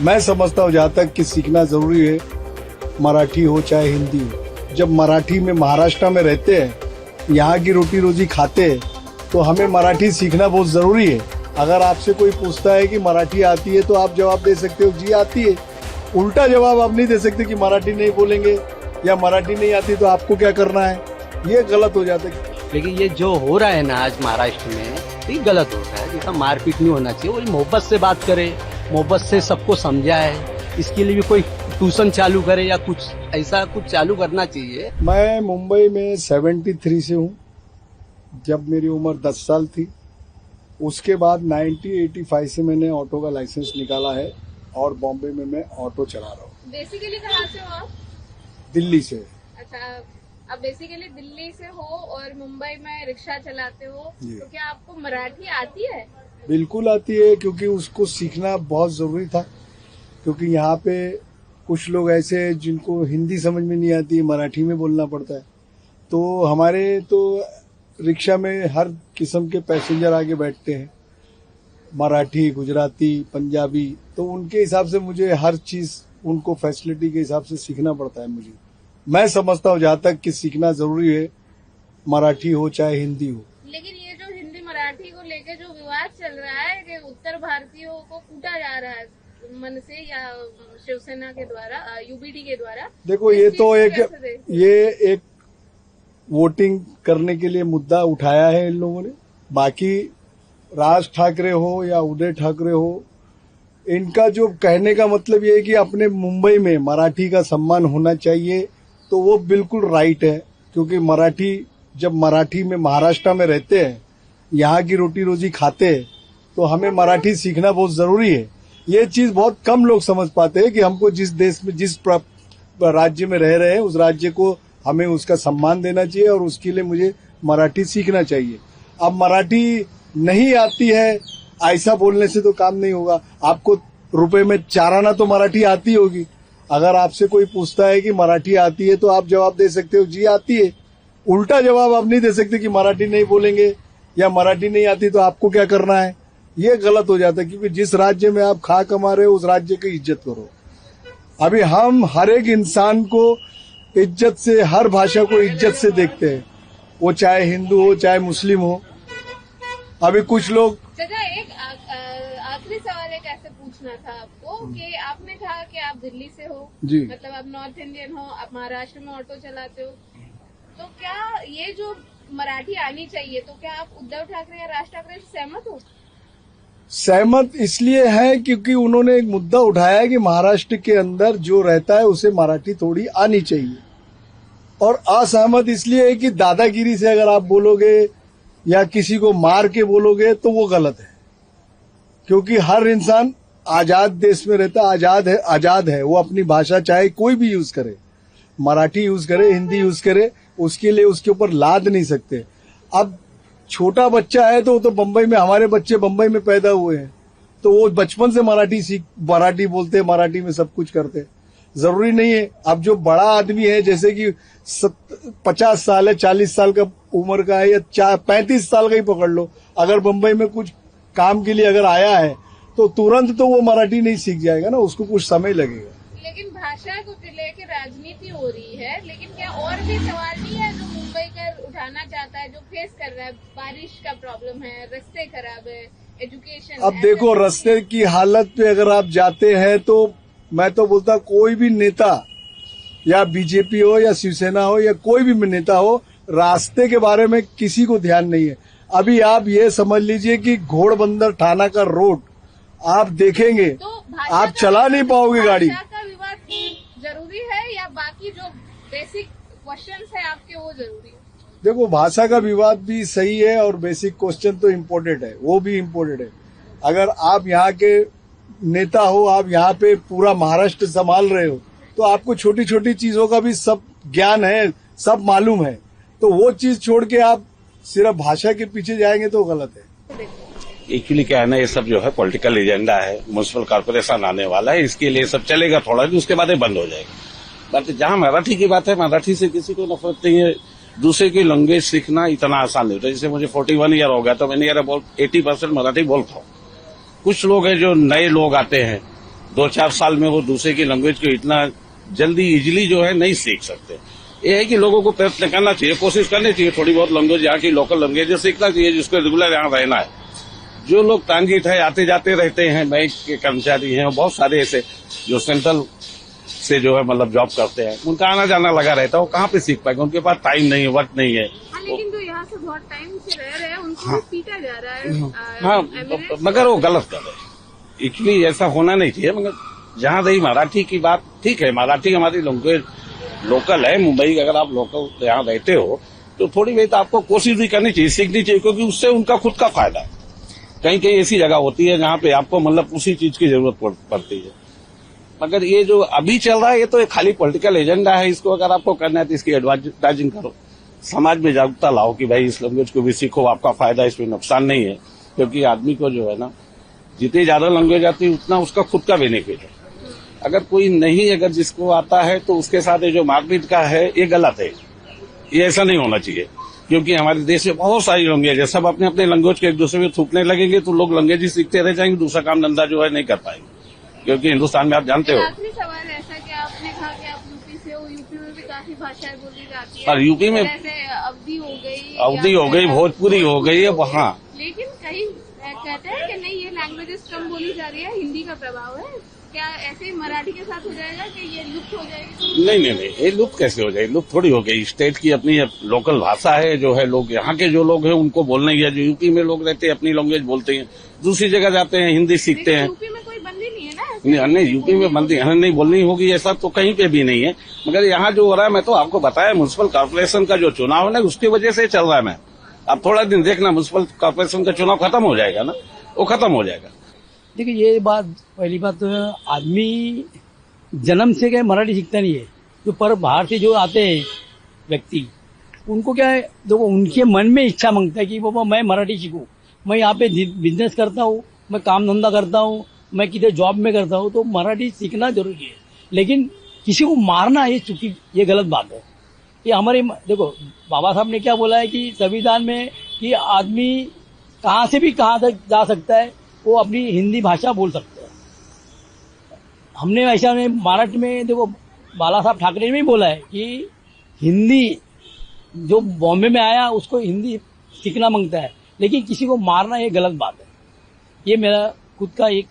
मैं समझता हूँ जहाँ तक कि सीखना जरूरी है, मराठी हो चाहे हिंदी हो। जब मराठी में महाराष्ट्र में रहते हैं, यहाँ की रोटी रोजी खाते हैं, तो हमें मराठी सीखना बहुत जरूरी है। अगर आपसे कोई पूछता है कि मराठी आती है तो आप जवाब दे सकते हो जी आती है। उल्टा जवाब आप नहीं दे सकते कि मराठी नहीं बोलेंगे या मराठी नहीं आती तो आपको क्या करना है, ये गलत हो जाता है। लेकिन ये जो हो रहा है ना आज महाराष्ट्र में, ये गलत हो रहा है। जैसा मारपीट नहीं होना चाहिए, वही मोहब्बत से बात करे, मोहब्बत से सबको समझाए। इसके लिए भी कोई ट्यूशन चालू करे या कुछ ऐसा कुछ चालू करना चाहिए। मैं मुंबई में 73 से हूँ। जब मेरी उम्र 10 साल थी, उसके बाद 1985 से मैंने ऑटो का लाइसेंस निकाला है और बॉम्बे में मैं ऑटो चला रहा हूँ। बेसिकली कहाँ से हो आप? दिल्ली से। अच्छा, आप बेसिकली दिल्ली से हो और मुंबई में रिक्शा चलाते हो, तो क्या आपको मराठी आती है? बिल्कुल आती है, क्योंकि उसको सीखना बहुत जरूरी था। क्योंकि यहाँ पे कुछ लोग ऐसे हैं जिनको हिंदी समझ में नहीं आती, मराठी में बोलना पड़ता है। तो हमारे तो रिक्शा में हर किस्म के पैसेंजर आगे बैठते हैं, मराठी, गुजराती, पंजाबी। तो उनके हिसाब से मुझे हर चीज उनको फैसिलिटी के हिसाब से सीखना पड़ता है। मैं समझता हूँ जहाँ तक कि सीखना जरूरी है, मराठी हो चाहे हिंदी हो। लेकिन ये जो हिंदी मराठी को लेके जो विवाद चल रहा है कि उत्तर भारतीयों को कूटा जा रहा है मन से या शिवसेना के द्वारा, यूबीडी के द्वारा, देखो ये तो एक वोटिंग करने के लिए मुद्दा उठाया है इन लोगों ने। बाकी राज ठाकरे हो या उदय ठाकरे हो, इनका जो कहने का मतलब ये है कि अपने मुंबई में मराठी का सम्मान होना चाहिए, तो वो बिल्कुल राइट है। क्योंकि जब मराठी में महाराष्ट्र में रहते हैं, यहाँ की रोटी रोजी खाते हैं, तो हमें मराठी सीखना बहुत जरूरी है। ये चीज बहुत कम लोग समझ पाते हैं कि हमको जिस देश में, जिस राज्य में रह रहे हैं, उस राज्य को हमें उसका सम्मान देना चाहिए और उसके लिए मुझे मराठी सीखना चाहिए। अब मराठी नहीं आती है ऐसा बोलने से तो काम नहीं होगा। आपको रुपए में 4 आना तो मराठी आती होगी। अगर आपसे कोई पूछता है कि मराठी आती है तो आप जवाब दे सकते हो जी आती है। उल्टा जवाब आप नहीं दे सकते कि मराठी नहीं बोलेंगे या मराठी नहीं आती तो आपको क्या करना है, ये गलत हो जाता है। क्योंकि जिस राज्य में आप खा कमा रहे हो उस राज्य की इज्जत करो। अभी हम हर एक इंसान को इज्जत से, हर भाषा को इज्जत से देखते हैं, वो चाहे हिंदू हो चाहे मुस्लिम हो। अभी कुछ लोग एक आखिरी सवाल एक ऐसे पूछना था आपको कि आपने कहा कि आप दिल्ली से हो जी, मतलब आप नॉर्थ इंडियन हो, आप महाराष्ट्र में ऑटो चलाते हो, तो क्या ये जो मराठी आनी चाहिए, तो क्या आप उद्धव ठाकरे या राज ठाकरे से सहमत हो? सहमत इसलिए है क्योंकि उन्होंने एक मुद्दा उठाया है कि महाराष्ट्र के अंदर जो रहता है उसे मराठी थोड़ी आनी चाहिए। और असहमत इसलिए है कि दादागिरी से अगर आप बोलोगे या किसी को मार के बोलोगे तो वो गलत है। क्योंकि हर इंसान आजाद देश में रहता है, आजाद है। वो अपनी भाषा चाहे कोई भी यूज करे, मराठी यूज करे, हिंदी यूज करे, उसके लिए उसके ऊपर लाद नहीं सकते। अब छोटा बच्चा है तो वो तो बम्बई में, हमारे बच्चे बम्बई में पैदा हुए हैं, तो वो बचपन से मराठी बोलते, मराठी में सब कुछ करते। जरूरी नहीं है। अब जो बड़ा आदमी है, जैसे कि 50 साल है, 40 साल का उम्र का है या 35 साल का ही पकड़ लो, अगर बम्बई में कुछ काम के लिए अगर आया है तो तुरंत तो वो मराठी नहीं सीख जाएगा ना, उसको कुछ समय लगेगा। लेकिन भाषा को लेकर राजनीति हो रही है, लेकिन क्या और भी सवाल नहीं है जो मुंबई कर उठाना चाहता है, जो फेस कर रहा है? बारिश का प्रॉब्लम है, रास्ते खराब है, एजुकेशन। अब देखो, रास्ते की हालत पे अगर आप जाते हैं तो मैं तो बोलता कोई भी नेता, या बीजेपी हो या शिवसेना हो या कोई भी नेता हो, रास्ते के बारे में किसी को ध्यान नहीं है। अभी आप ये समझ लीजिए कि घोड़बंदर थाना का रोड आप देखेंगे तो आप चला नहीं पाओगे गाड़ी। भाषा का विवाद जरूरी है या बाकी जो बेसिक क्वेश्चंस है आपके वो जरूरी है? देखो, भाषा का विवाद भी सही है और बेसिक क्वेश्चन तो इम्पोर्टेंट है, वो भी इम्पोर्टेंट है। अगर आप यहाँ के नेता हो, आप यहाँ पे पूरा महाराष्ट्र संभाल रहे हो, तो आपको छोटी छोटी चीजों का भी सब ज्ञान है, सब मालूम है। तो वो चीज छोड़ के आप सिर्फ भाषा के पीछे जाएंगे तो गलत है। एक्चुअली क्या है ना, ये सब जो है पॉलिटिकल एजेंडा है, म्युनिसिपल कॉर्पोरेशन आने वाला है, इसके लिए सब चलेगा थोड़ा, उसके बाद ये बंद हो जाएगा। बट जहाँ मराठी की बात है, मराठी से किसी को नफरत नहीं है। दूसरे की लैंग्वेज सीखना इतना आसान नहीं होता। जैसे मुझे 41 ईयर हो गया तो मैंने 80% मराठी बोलता हूँ। कुछ लोग हैं जो नए लोग आते हैं 2-4 साल में वो दूसरे की लैंग्वेज को इतना जल्दी इजीली जो है नहीं सीख सकते। ये है कि लोगों को प्रयत्न करना चाहिए, कोशिश करनी चाहिए, थोड़ी बहुत लैंग्वेज यहाँ की लोकल लैंग्वेज सीखना चाहिए, जिसको रेगुलर यहाँ रहना है। जो लोग ट्रांजिट है, आते जाते रहते हैं, बैंक के कर्मचारी हैं, बहुत सारे ऐसे जो सेंट्रल से जो है मतलब जॉब करते हैं, उनका आना जाना लगा रहता है, वो कहाँ पे सीख पाएंगे, उनके पास टाइम नहीं है, वक्त नहीं है। हाँ, लेकिन जो यहाँ से बहुत टाइम से रह रहे हैं उनको भी पीटा जा रहा है। हाँ, मगर वो गलत कर रहे हैं। एक्चुअली ऐसा होना नहीं चाहिए। मगर जहाँ रही मराठी की बात, ठीक है, मराठी हमारी लैंग्वेज लोकल है। मुंबई अगर आप लोकल यहाँ रहते हो तो थोड़ी बहुत आपको कोशिश भी करनी चाहिए, सीखनी चाहिए, क्योंकि उससे उनका खुद का फायदा है। कहीं कहीं ऐसी जगह होती है जहाँ पे आपको मतलब उसी चीज की जरूरत पड़ती है। मगर ये जो अभी चल रहा है, ये तो एक खाली पॉलिटिकल एजेंडा है। इसको अगर आपको करना है तो इसकी एडवर्टाइजिंग करो, समाज में जागरूकता लाओ कि भाई इस लैंग्वेज को भी सीखो, आपका फायदा, इसमें नुकसान नहीं है। क्योंकि आदमी को जो है ना, जितनी ज्यादा लैंग्वेज आती है उतना उसका खुद का बेनिफिट है। अगर कोई नहीं, अगर जिसको आता है तो उसके साथ ये जो मारपीट का है, ये गलत है। ये ऐसा नहीं होना चाहिए, क्योंकि हमारे देश में बहुत सारी लैंग्वेज है। सब अपने अपने लैंग्वेज के एक दूसरे में थूकने लगेंगे तो लोग लैंग्वेज ही सीखते रह जाएंगे, दूसरा काम धंधा जो है नहीं कर पाएंगे। क्योंकि हिंदुस्तान में आप जानते हो, आखिरी सवाल ऐसा कि आपने कहा कि आप यूपी से हो, यूपी में भी काफी भाषाएं बोली जाती है, और यूपी में जैसे अवधी हो गई, भोजपुरी हो गई है वहाँ। लेकिन कहीं कहते हैं कि नहीं, ये लैंग्वेजेस कम बोली जा रही है, हिंदी का प्रभाव है। क्या ऐसे मराठी के साथ हो जाएगा कि ये लुप्त हो जाएगी? नहीं, ये लुप्त कैसे हो जाएगी? लुप्त थोड़ी हो गई। स्टेट की अपनी लोकल भाषा है, जो है लोग यहाँ के जो लोग हैं उनको बोलने की, जो यूपी में लोग रहते हैं अपनी लैंग्वेज बोलते हैं, दूसरी जगह जाते हैं हिंदी सीखते हैं। यूपी में कोई बंदी नहीं है ना? नहीं, यूपी में बंदी नहीं बोलनी होगी, ऐसा तो कहीं पे भी नहीं है। मगर यहाँ जो हो रहा है, मैं तो आपको बताया, म्युनिसिपल कॉर्पोरेशन का जो चुनाव है उसकी वजह से चल रहा है। मैं अब थोड़ा दिन देखना, म्युनिसिपल कॉर्पोरेशन का चुनाव खत्म हो जाएगा ना, वो खत्म हो जाएगा। देखिए, ये बात, पहली बात तो आदमी जन्म से क्या मराठी सीखता नहीं है। जो पर बाहर से जो आते हैं व्यक्ति, उनको क्या है, देखो उनके मन में इच्छा मांगता है कि बाबा मैं मराठी सीखूं, मैं यहाँ पे बिजनेस करता हूँ, मैं काम धंधा करता हूँ, मैं किधर जॉब में करता हूँ, तो मराठी सीखना जरूरी है। लेकिन किसी को मारना ये गलत बात है। ये हमारे, देखो बाबा साहब ने क्या बोला है कि संविधान में कि आदमी कहाँ से भी कहाँ तक जा सकता है, वो अपनी हिंदी भाषा बोल सकते हैं। हमने ऐसा नहीं, महाराष्ट्र में देखो बाला साहब ठाकरे ने भी बोला है कि हिंदी जो बॉम्बे में आया उसको हिंदी सीखना मांगता है, लेकिन किसी को मारना ये गलत बात है। ये मेरा खुद का एक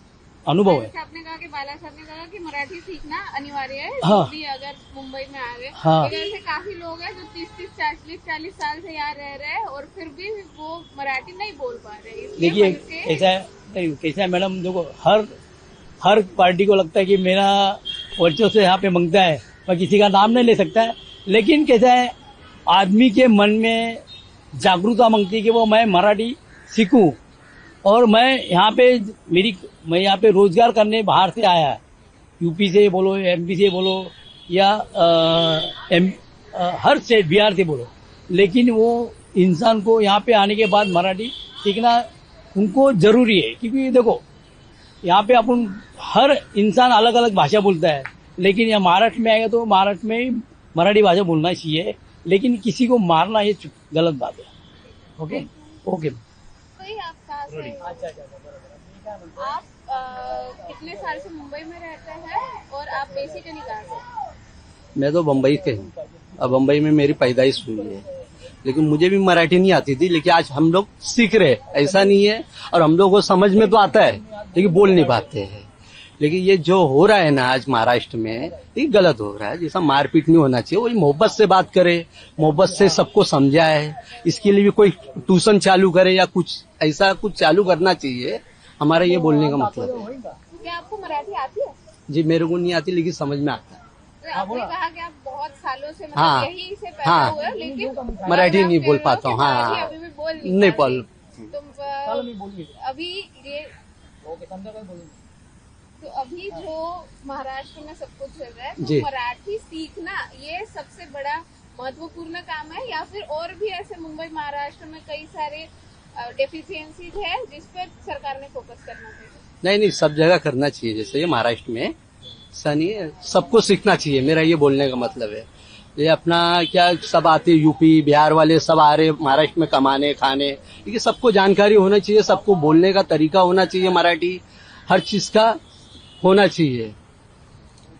अनुभव है। आपने कहा कि बाला साहब ने कहा कि मराठी सीखना अनिवार्य है, हाँ। भी अगर मुंबई में आ गए। हाँ। लेकिन ऐसे काफी लोग हैं जो 30-40 साल से यहाँ रह रहे हैं और फिर भी वो मराठी नहीं बोल पा रहे। देखिए कैसा है मैडम, देखो हर पार्टी को लगता है कि मेरा वर्चस्व से यहाँ पे मांगता है, मैं किसी का नाम नहीं ले सकता है। लेकिन कैसा है, आदमी के मन में जागरूकता मांगती है कि वो मैं मराठी सीखूं। और मैं यहाँ पे रोजगार करने बाहर से आया, यूपी से बोलो, एमपी से बोलो, या हर स्टेट, बिहार से बोलो, लेकिन वो इंसान को यहाँ पे आने के बाद मराठी सीखना उनको जरूरी है। क्योंकि देखो यहाँ पे अपन हर इंसान अलग अलग भाषा बोलता है, लेकिन यहाँ महाराष्ट्र में आएगा तो महाराष्ट्र में ही मराठी भाषा बोलना चाहिए। लेकिन किसी को मारना ये गलत बात है। ओके। आप कहाँ से? आप कितने साल से मुंबई में रहते हैं और आप बेसिकली कहाँ से? मैं तो बम्बई से हूँ, अब बम्बई में मेरी पैदाइश हुई है, लेकिन मुझे भी मराठी नहीं आती थी। लेकिन आज हम लोग सीख रहे, ऐसा नहीं है, और हम लोग को समझ में तो आता है लेकिन बोल नहीं पाते हैं। लेकिन ये जो हो रहा है ना आज महाराष्ट्र में, ये गलत हो रहा है। जैसा मारपीट नहीं होना चाहिए, वही मोहब्बत से बात करे, मोहब्बत से सबको समझाए। इसके लिए भी कोई ट्यूशन चालू करे या कुछ ऐसा कुछ चालू करना चाहिए। हमारा ये बोलने का मतलब है। क्या आपको मराठी आती है? जी मेरे को नहीं आती, लेकिन समझ में आता है। तो आपने कहा कि आप बहुत सालों से मतलब हाँ, यही से पैदा हाँ, हुए, लेकिन मराठी नहीं बोल पाता हूँ। हाँ, अभी भी बोल नहीं बोल। तो अभी जो महाराष्ट्र में सब कुछ चल रहा है, जी। तो मराठी सीखना ये सबसे बड़ा महत्वपूर्ण काम है, या फिर और भी ऐसे मुंबई महाराष्ट्र में कई सारे डेफिशिएंसीज है जिस पर सरकार ने फोकस करना चाहिए? नहीं, सब जगह करना चाहिए। जैसे ये महाराष्ट्र में ऐसा नहीं है, सबको सीखना चाहिए, मेरा ये बोलने का मतलब है। ये अपना क्या, सब आते यूपी बिहार वाले सब आ रहे महाराष्ट्र में कमाने खाने, क्योंकि सबको जानकारी होना चाहिए, सबको बोलने का तरीका होना चाहिए मराठी, हर चीज का होना चाहिए,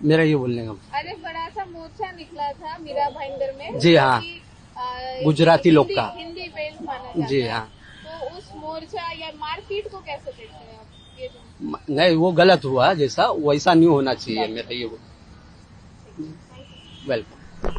मेरा ये बोलने का। अरे बड़ा सा मोर्चा निकला था मीरा भाईंदर में। जी हाँ। गुजराती लोग का। हिंदी बेल्ट माना जाता जी है। हाँ। तो उस मोर्चा या मारपीट को कैसे देखते हैं आप? ये जो नहीं, वो गलत हुआ, जैसा वैसा नहीं होना चाहिए, मेरा ये वेलकम।